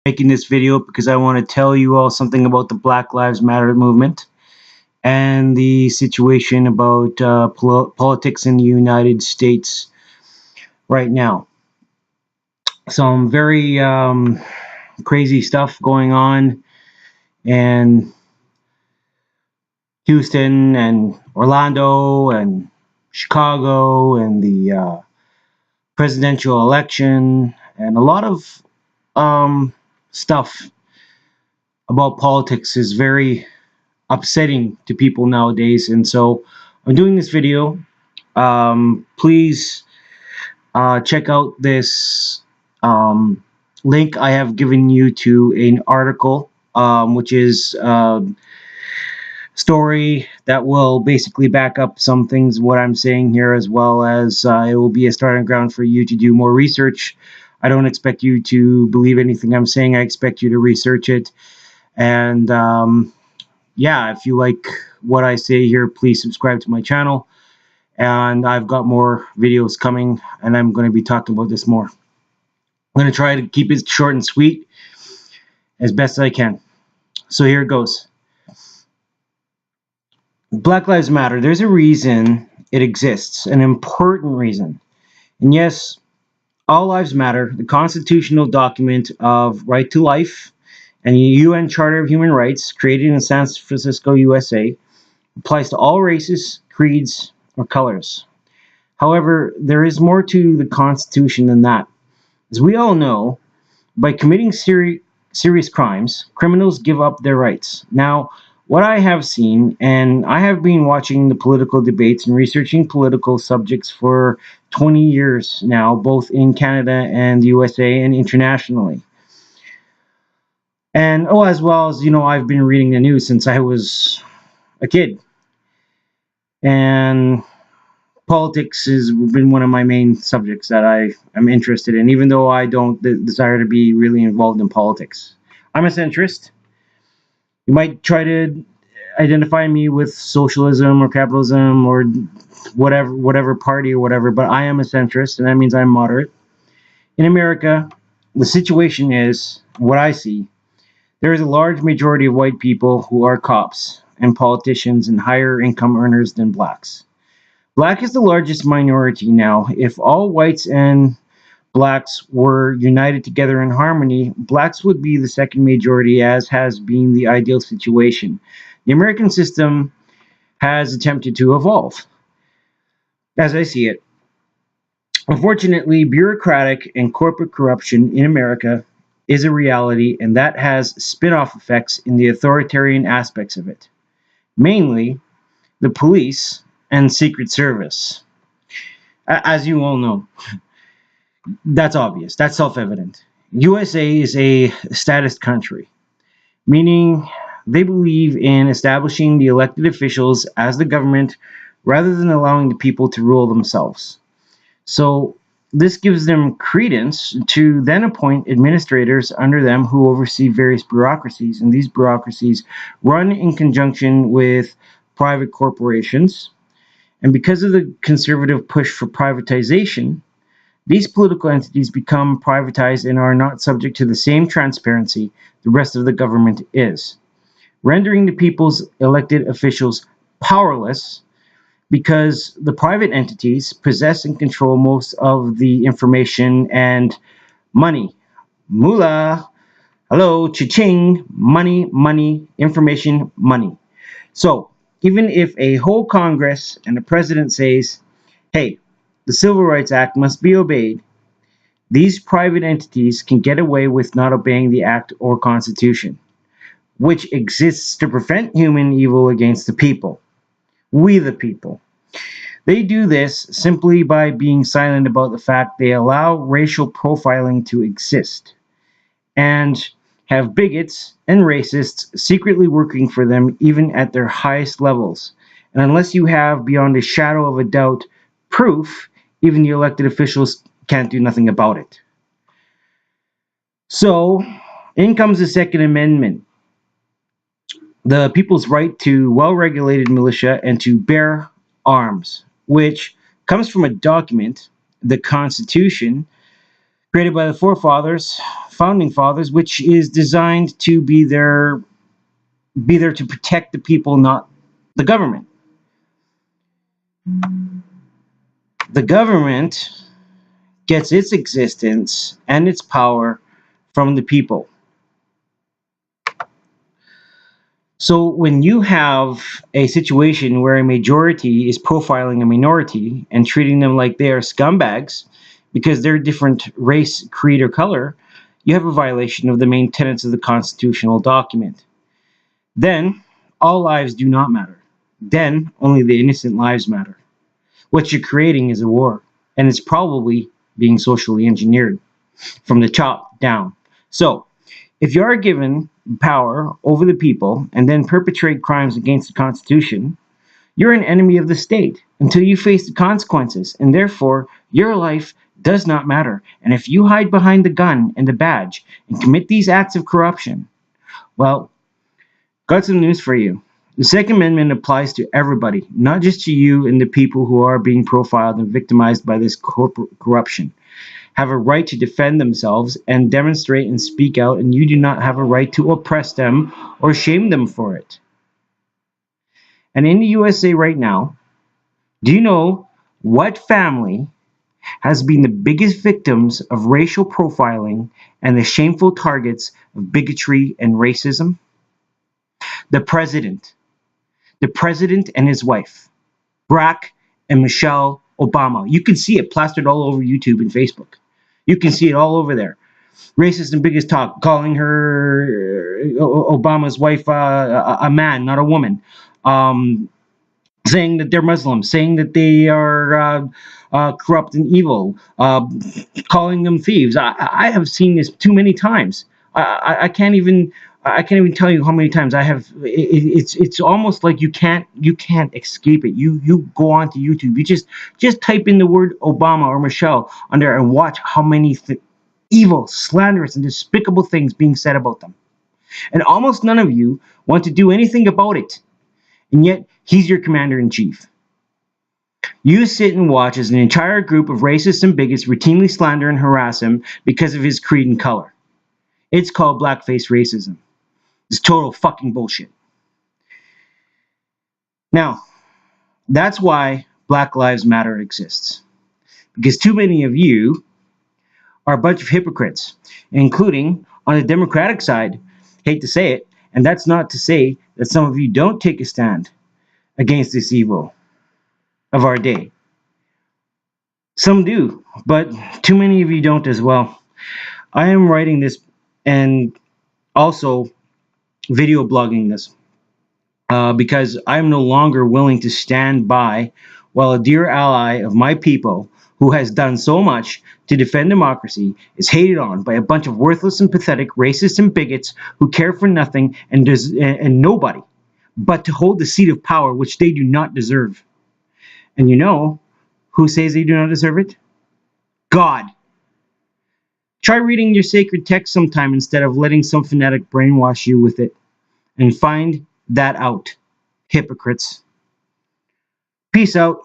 Making this video because I want to tell you all something about the Black Lives Matter movement and the situation about politics in the United States right now. Some very crazy stuff going on in Houston and Orlando and Chicago and the presidential election and a lot of stuff about politics is very upsetting to people nowadays. And so I'm doing this video. Please check out this link I have given you to an article, which is a story that will basically back up some things what I'm saying here, as well as it will be a starting ground for you to do more research. I don't expect you to believe anything I'm saying. I expect you to research it. And yeah, if you like what I say here, please subscribe to my channel. And I've got more videos coming, and I'm going to be talking about this more. I'm going to try to keep it short and sweet as best I can. So here it goes. Black Lives Matter. There's a reason it exists, an important reason. And yes, all lives matter. The constitutional document of right to life and the UN Charter of Human Rights, created in San Francisco, USA, applies to all races, creeds, or colors. However, there is more to the Constitution than that. As we all know, by committing serious crimes, criminals give up their rights. Now, what I have seen, and I have been watching the political debates and researching political subjects for 20 years now, both in Canada and the USA and internationally. And as well as, I've been reading the news since I was a kid. And politics has been one of my main subjects that I am interested in, even though I don't desire to be really involved in politics. I'm a centrist. You might try to identify me with socialism or capitalism or whatever party or whatever, but I am a centrist, and that means I'm moderate. In America, the situation is, what I see, there is a large majority of white people who are cops and politicians and higher income earners than blacks. Black is the largest minority now. If all whites and blacks were united together in harmony, blacks would be the second majority, as has been the ideal situation. The American system has attempted to evolve, as I see it. Unfortunately, bureaucratic and corporate corruption in America is a reality, and that has spin-off effects in the authoritarian aspects of it, mainly the police and Secret Service. As you all know, that's obvious, that's self-evident. USA is a statist country, meaning they believe in establishing the elected officials as the government rather than allowing the people to rule themselves. So this gives them credence to then appoint administrators under them who oversee various bureaucracies, and these bureaucracies run in conjunction with private corporations. And because of the conservative push for privatization, these political entities become privatized and are not subject to the same transparency the rest of the government is, rendering the people's elected officials powerless because the private entities possess and control most of the information and money. Moolah, hello, cha-ching, money, information, money. So, even if a whole Congress and the president says, hey, the Civil Rights Act must be obeyed, these private entities can get away with not obeying the act or constitution, which exists to prevent human evil against the people. We the people. They do this simply by being silent about the fact they allow racial profiling to exist and have bigots and racists secretly working for them even at their highest levels. And unless you have, beyond a shadow of a doubt, proof, even the elected officials can't do nothing about it. So, in comes the Second Amendment, the people's right to well-regulated militia and to bear arms, which comes from a document, the Constitution, created by the founding fathers, which is designed to be there to protect the people, not the government. The government gets its existence and its power from the people. So when you have a situation where a majority is profiling a minority and treating them like they are scumbags because they're different race, creed, or color, you have a violation of the main tenets of the constitutional document. Then all lives do not matter. Then only the innocent lives matter. What you're creating is a war, and it's probably being socially engineered from the top down. So, if you are given power over the people and then perpetrate crimes against the Constitution, you're an enemy of the state until you face the consequences, and therefore your life does not matter. And if you hide behind the gun and the badge and commit these acts of corruption, well, got some news for you. The Second Amendment applies to everybody, not just to you and the people who are being profiled and victimized by this corporate corruption. Have a right to defend themselves and demonstrate and speak out, and you do not have a right to oppress them or shame them for it. And in the USA right now, do you know what family has been the biggest victims of racial profiling and the shameful targets of bigotry and racism? The president. The president and his wife, Barack and Michelle Obama. You can see it plastered all over YouTube and Facebook. You can see it all over there. Racist and biggest talk, calling her Obama's wife a man, not a woman. Saying that they're Muslims, saying that they are corrupt and evil, calling them thieves. I have seen this too many times. I can't even tell you how many times I have. It's almost like you can't escape it. You go onto YouTube. You just type in the word Obama or Michelle on there and watch how many evil, slanderous, and despicable things being said about them. And almost none of you want to do anything about it. And yet he's your commander-in-chief. You sit and watch as an entire group of racists and bigots routinely slander and harass him because of his creed and color. It's called blackface racism. It's total fucking bullshit. Now, that's why Black Lives Matter exists. Because too many of you are a bunch of hypocrites, including on the Democratic side. Hate to say it, and that's not to say that some of you don't take a stand against this evil of our day. Some do, but too many of you don't as well. I am writing this and also video blogging this because I'm no longer willing to stand by while a dear ally of my people who has done so much to defend democracy is hated on by a bunch of worthless and pathetic racists and bigots who care for nothing and nobody but to hold the seat of power which they do not deserve. And you know who says they do not deserve it? God. Try reading your sacred text sometime instead of letting some fanatic brainwash you with it. And find that out, hypocrites. Peace out.